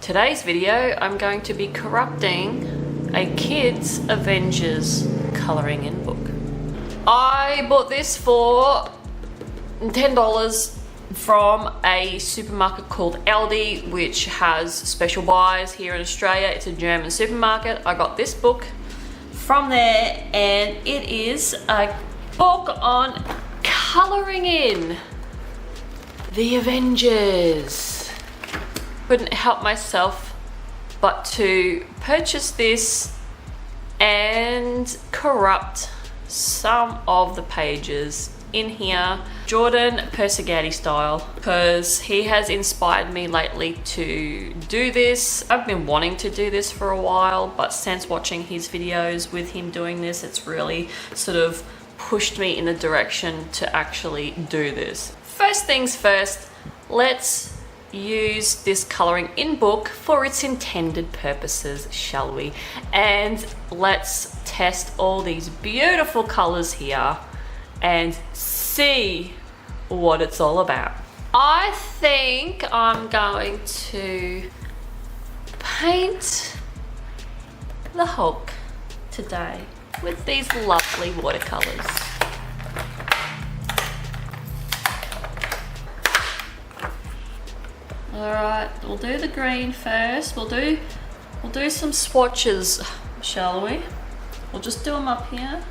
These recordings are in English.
Today's video, I'm going to be corrupting a kid's Avengers colouring in book. I bought this for $10 from a supermarket called Aldi, which has special buys here in Australia. It's a German supermarket. I got this book from there, and it is a book on colouring in the Avengers. Couldn't help myself but to purchase this and corrupt some of the pages in here, Jordan Persegatti style, because he has inspired me lately to do this. I've been wanting to do this for a while, but since watching his videos with him doing this, it's really sort of pushed me in the direction to actually do this. First things first, let's use this colouring in book for its intended purposes, shall we? And let's test all these beautiful colours here and see what it's all about. I think I'm going to paint the Hulk today with these lovely watercolours. Alright, we'll do the green first. We'll do some swatches, shall we? We'll just do them up here.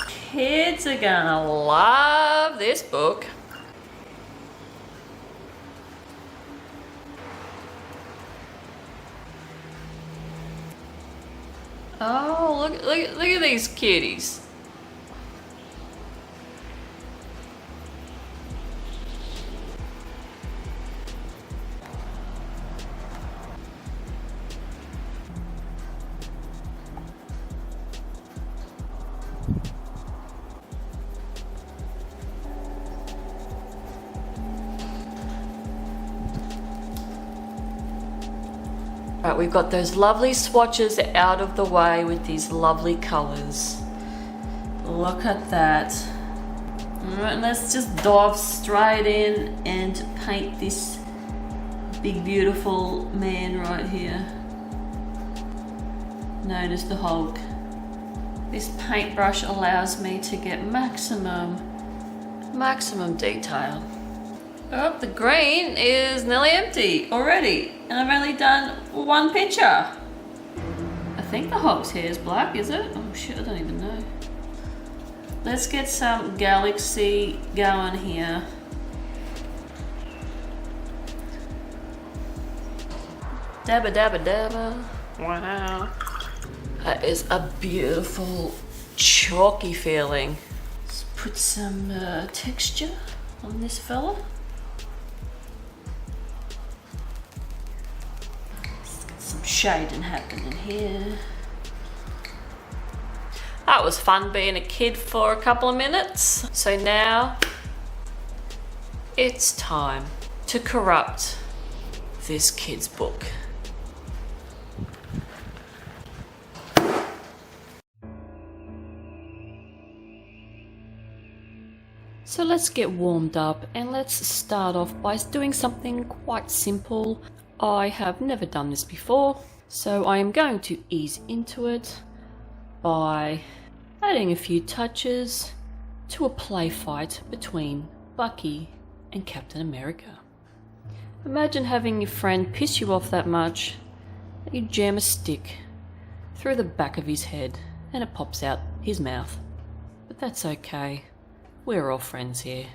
Kids are gonna love this book. Oh, look at these kitties. Right, we've got those lovely swatches out of the way with these lovely colours. Look at that. Alright, let's just dive straight in and paint this big beautiful man right here, known as the Hulk. This paintbrush allows me to get maximum detail. Oh, the green is nearly empty already, and I've only done one picture. I think the Hulk's hair is black, is it? Oh shit, I don't even know. Let's get some galaxy going here. Dabba dabba dabba. Wow. That is a beautiful chalky feeling. Let's put some texture on this fella. Shading happening here. That was fun being a kid for a couple of minutes. So now it's time to corrupt this kid's book. So let's get warmed up and let's start off by doing something quite simple. I have never done this before, so I am going to ease into it by adding a few touches to a play fight between Bucky and Captain America. Imagine having your friend piss you off that much that you jam a stick through the back of his head and it pops out his mouth. But that's okay, we're all friends here.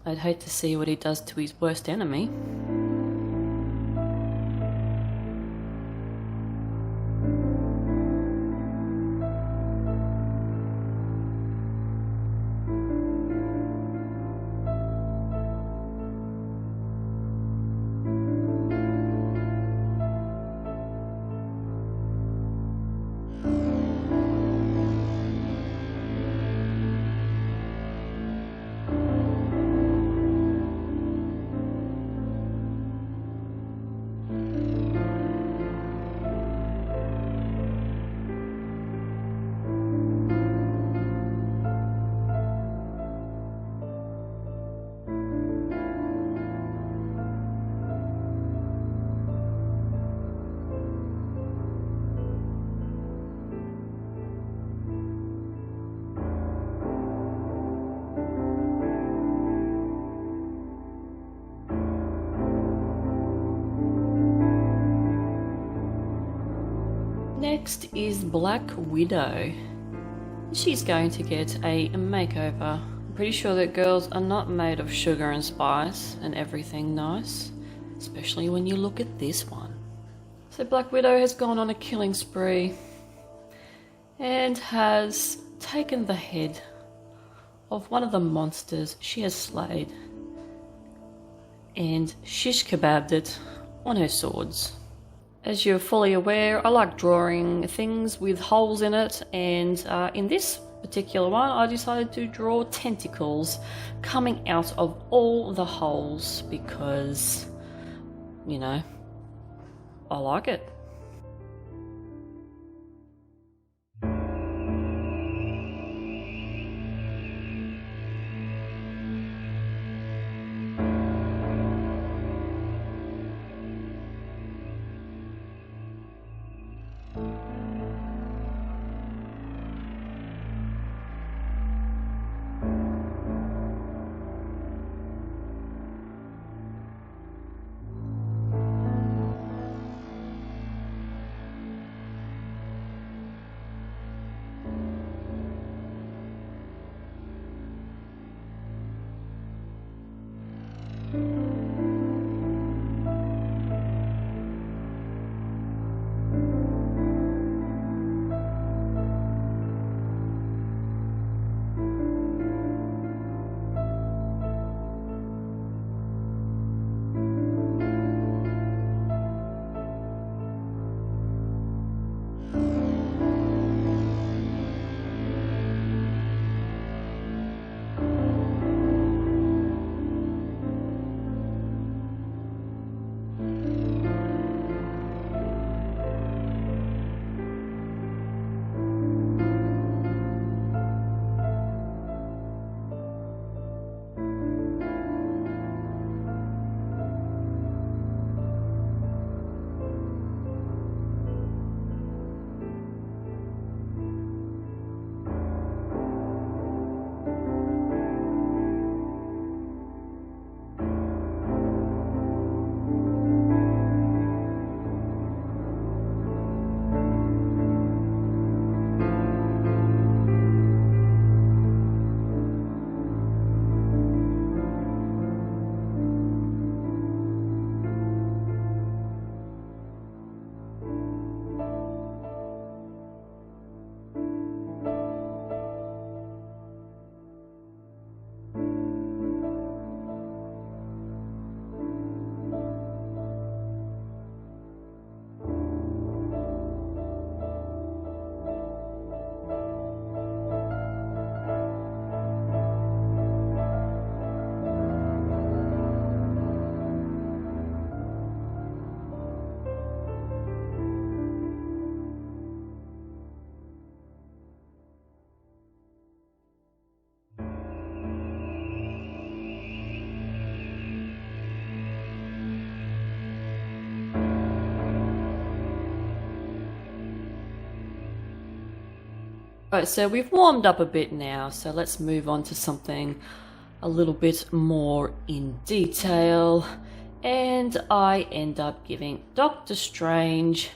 I'd hate to see what he does to his worst enemy. Next is Black Widow. She's going to get a makeover. I'm pretty sure that girls are not made of sugar and spice and everything nice, especially when you look at this one. So Black Widow has gone on a killing spree and has taken the head of one of the monsters she has slayed and shish kebabbed it on her swords. As you're fully aware, I like drawing things with holes in it, and in this particular one I decided to draw tentacles coming out of all the holes because, you know, I like it. Right, so we've warmed up a bit now, so let's move on to something a little bit more in detail. And I end up giving Doctor Strange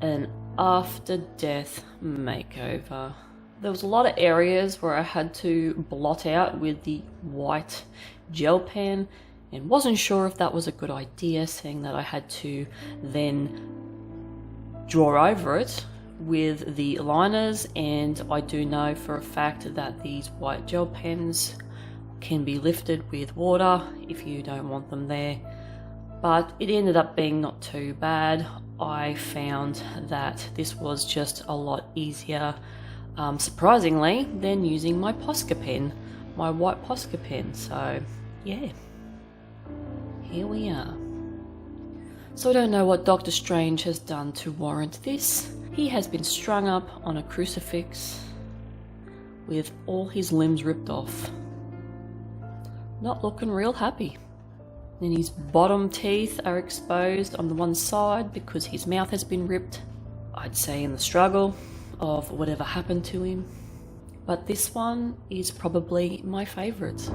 an after-death makeover. There was a lot of areas where I had to blot out with the white gel pen and wasn't sure if that was a good idea, seeing that I had to then draw over it with the liners, and I do know for a fact that these white gel pens can be lifted with water if you don't want them there, but it ended up being not too bad. I found that this was just a lot easier, surprisingly, than using my Posca Pen, my white Posca Pen. So yeah, here we are. So I don't know what Doctor Strange has done to warrant this. He has been strung up on a crucifix with all his limbs ripped off. Not looking real happy. And his bottom teeth are exposed on the one side because his mouth has been ripped, I'd say in the struggle of whatever happened to him. But this one is probably my favourite.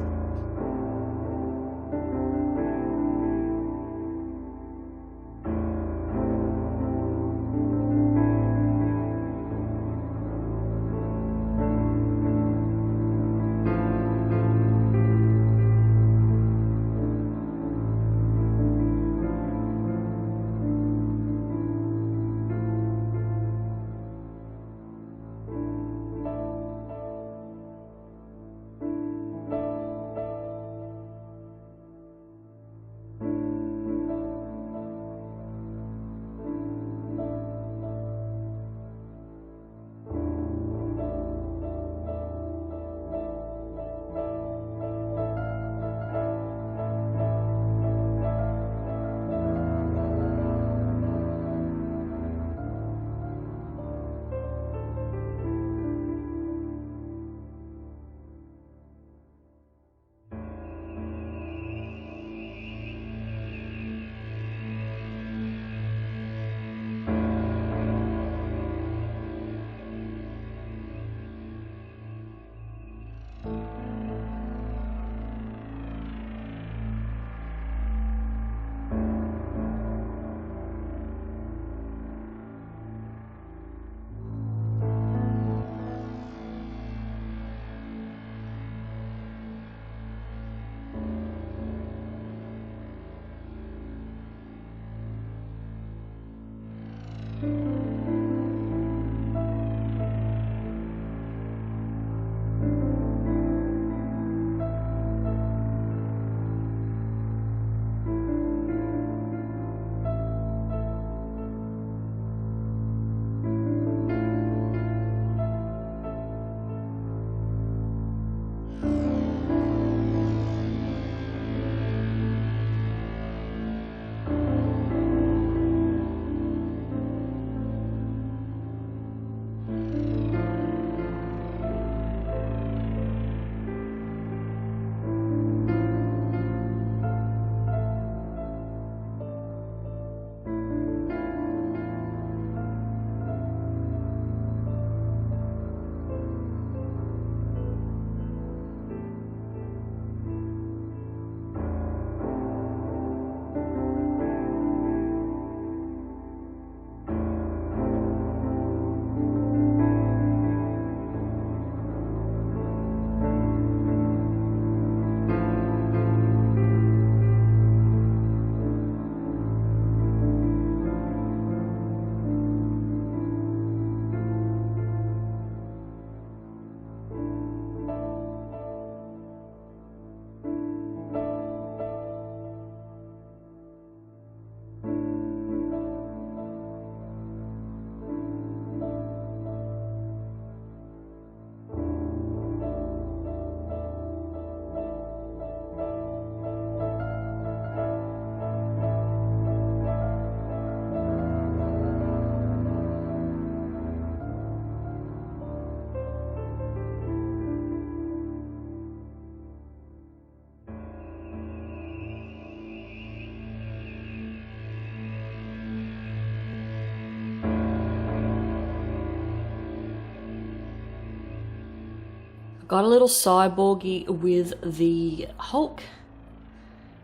Got a little cyborgy with the Hulk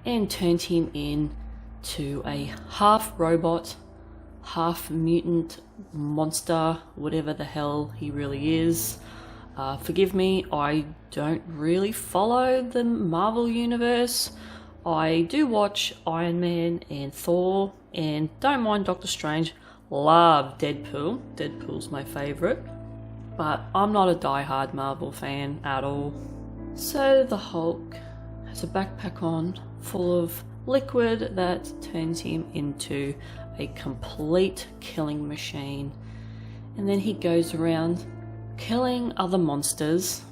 and turned him into a half robot, half mutant monster, whatever the hell he really is. Forgive me, I don't really follow the Marvel universe. I do watch Iron Man and Thor, and don't mind Doctor Strange. Love Deadpool. Deadpool's my favourite. But I'm not a die-hard Marvel fan at all. So the Hulk has a backpack on full of liquid that turns him into a complete killing machine. And then he goes around killing other monsters,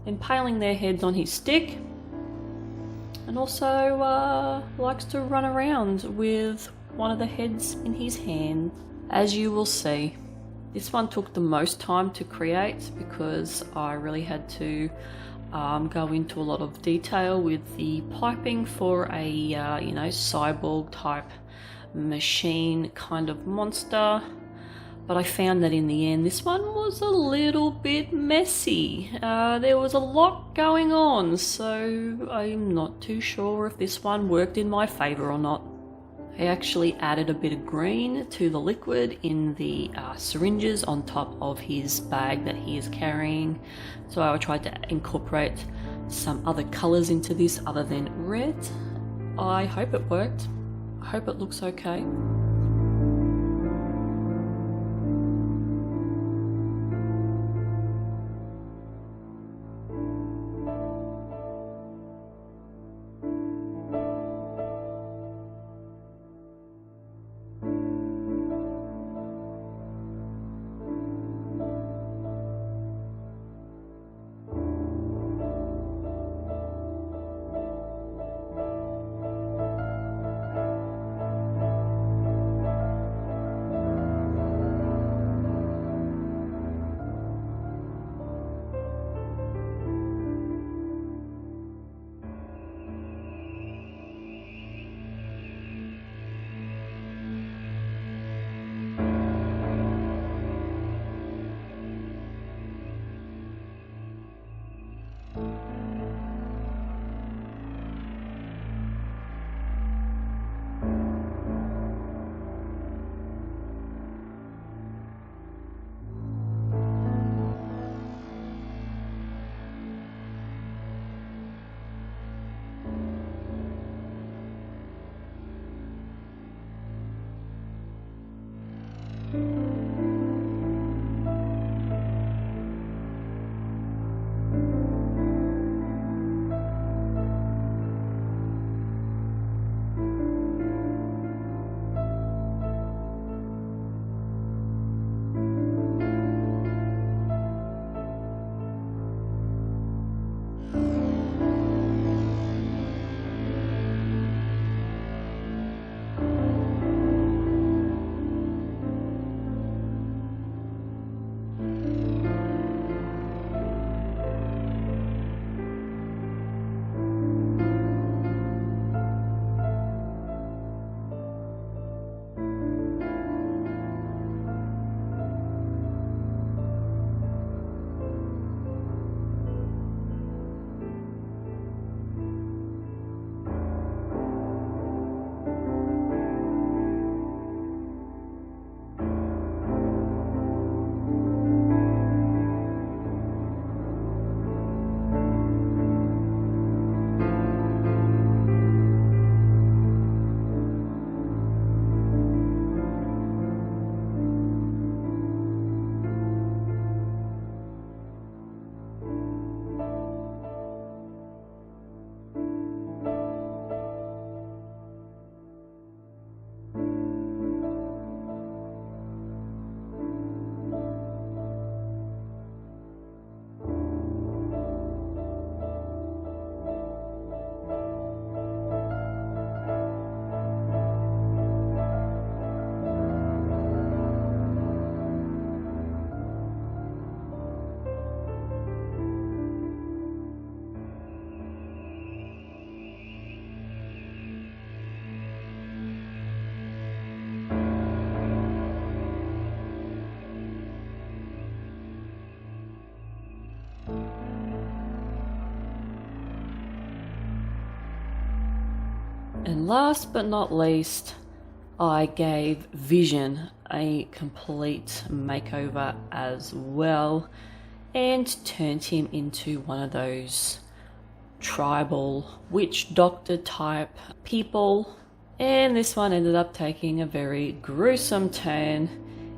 impaling their heads on his stick, and also likes to run around with one of the heads in his hand, as you will see. This one took the most time to create because I really had to go into a lot of detail with the piping for a cyborg type machine kind of monster. But I found that in the end this one was a little bit messy. There was a lot going on, so I'm not too sure if this one worked in my favour or not. I actually added a bit of green to the liquid in the syringes on top of his bag that he is carrying. So I tried to incorporate some other colours into this other than red. I hope it worked. I hope it looks okay. And last but not least, I gave Vision a complete makeover as well and turned him into one of those tribal witch doctor type people. And this one ended up taking a very gruesome turn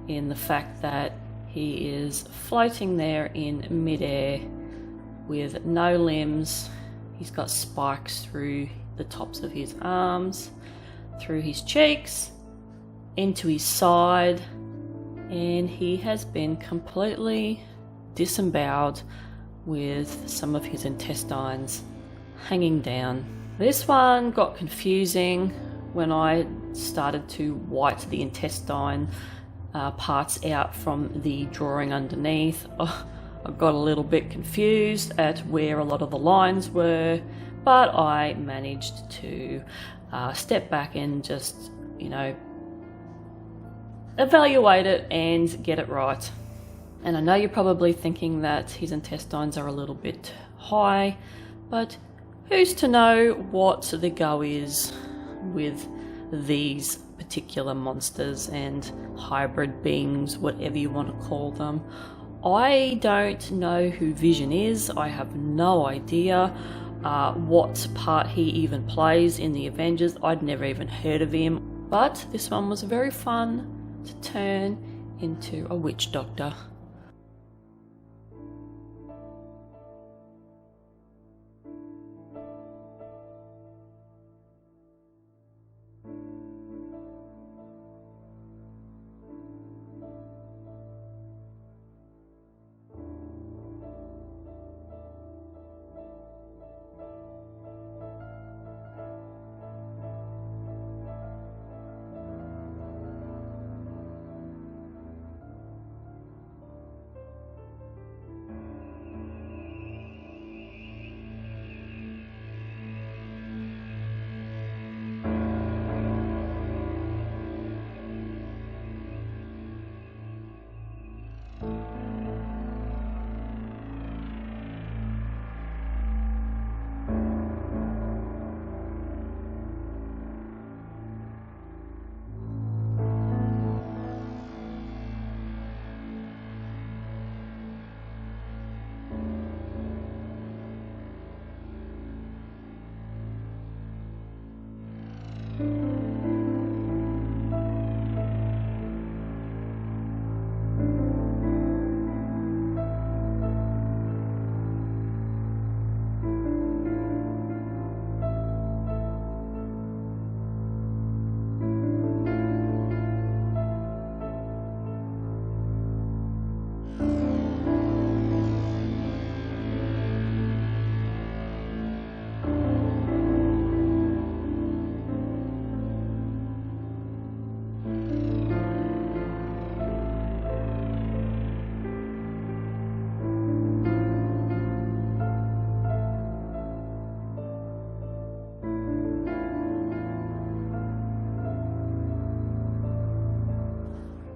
in the fact that he is floating there in midair with no limbs. He's got spikes through the tops of his arms, through his cheeks, into his side, and he has been completely disemboweled with some of his intestines hanging down. This one got confusing when I started to white the intestine parts out from the drawing underneath. I got a little bit confused at where a lot of the lines were, but I managed to step back and just, you know, evaluate it and get it right. And I know you're probably thinking that his intestines are a little bit high, but who's to know what the go is with these particular monsters and hybrid beings, whatever you want to call them. I don't know who Vision is. I have no idea what part he even plays in the Avengers. I'd never even heard of him, but this one was very fun to turn into a witch doctor.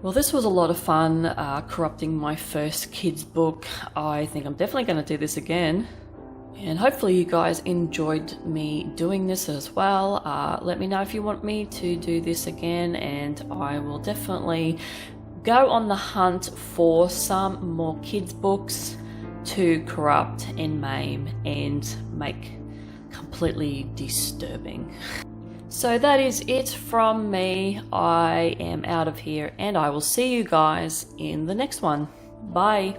Well, this was a lot of fun, corrupting my first kids book. I think I'm definitely going to do this again. And hopefully you guys enjoyed me doing this as well. Let me know if you want me to do this again, and I will definitely go on the hunt for some more kids books to corrupt and maim and make completely disturbing. So that is it from me. I am out of here, and I will see you guys in the next one. Bye.